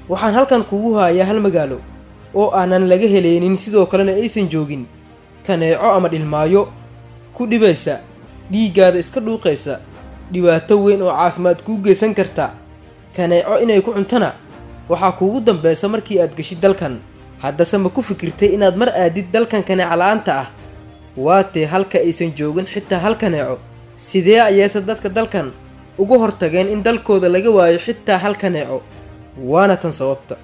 waxaan halkan kugu hayaa hal magaalo oo aanan laga helaynin sidoo kalena aysan joogin kaneeco ama dhilmaayo ku dhibaysa dhiiggaada iska dhuuqaysa dhibaato weyn oo caafimaad kuu geysan karta kaneeco inay ku cuntana waxaa kuugu dambaysa markii aad gashid dalkan haddase ma ku fikirtay inaad mar aadid dalkan kaneeco la'aanta ah waatee halka aysan joogin xitaa hal kaneeco sidee ayayse dadka dalkan ugu hortageen in dalkooda laga waayo xitaa hal kaneeco waana tan sababta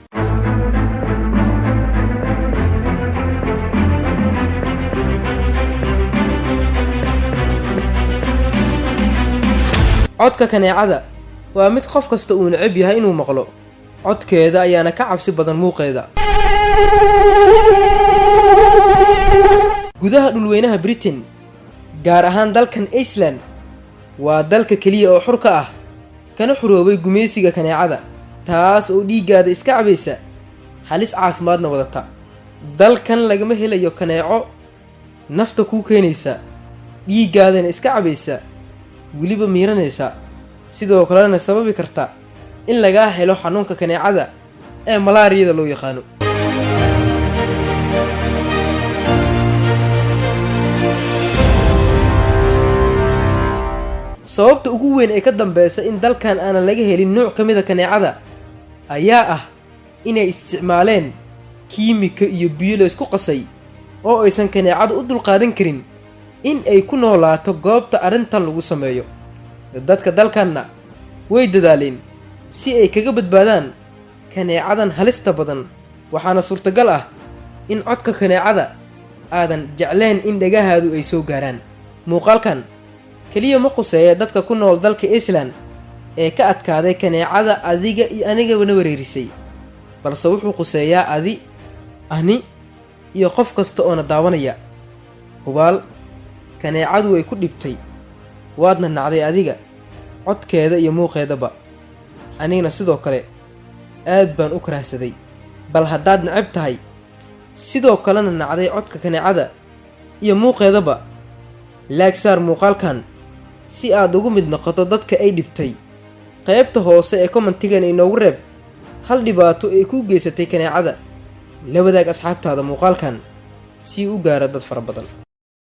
codka kaneecada waa mid qof kasta uu neceb yahay inuu maqlo codkeeda ayaana ka cabsi badan muuqeeda gudaha dhulweynaha Britain gaar ahaan dalkan Iceland waa dalka kaliya oo xur ka ah kana xuroobay gumeysiga kaneecada taas oo dhiiggaada iska cabaysa halis caafimaadna wadata dalkan lagama helayo kaneeco nafta ku keenaysa dhiiggaadana iska cabaysa weliba miiranaysa sidoo kalena sababi karta in laga helo xanuunka kaneecada ee malaariyada loo yaqaano sababta ugu weyn ee ka dambaysa in dalkan aan laga helin nooc kamid ah kaneecada ayaa ah inay isticmaaleen kiimiko iyo biyo la isku qasay oo aysan kaneecadu u dulqaadan karin in ay ku noolaato goobta arintan lagu sameeyo dadka dalkanna way dadaaleen si ay kaga badbaadaan kaneecadan halista badan waxaana suurtagal ah in codka kaneecada aadan jecleen in dhagahaadu ay soo gaaraan muuqaalkan kaliya ma quseeya dadka ku nool dalka Iceland ee ka adkaaday kaneecada adiga iyo anigaba na wareerisay balse wuxuu quseeyaa ani iyo qof kasta oo na daawanaya hubaal kaneecadu way ku dhibtay waadna nacday adiga codkeeda iyo muuqeedaba anigana sidoo kale aad baan u karaahsaday bal haddaad neceb tahay sidoo kalena nacday codka kaneecada iyo muuqeedaba laag saar muuqaalkan si aad ugu mid noqoto dadka ay dhibtay qaybta hoose ee commentigan inoogu reeb hal dhibaato ay ku geysatay kaneecada la wadaag asxaabtaada muuqaalkan si uu gaaro dad fara badan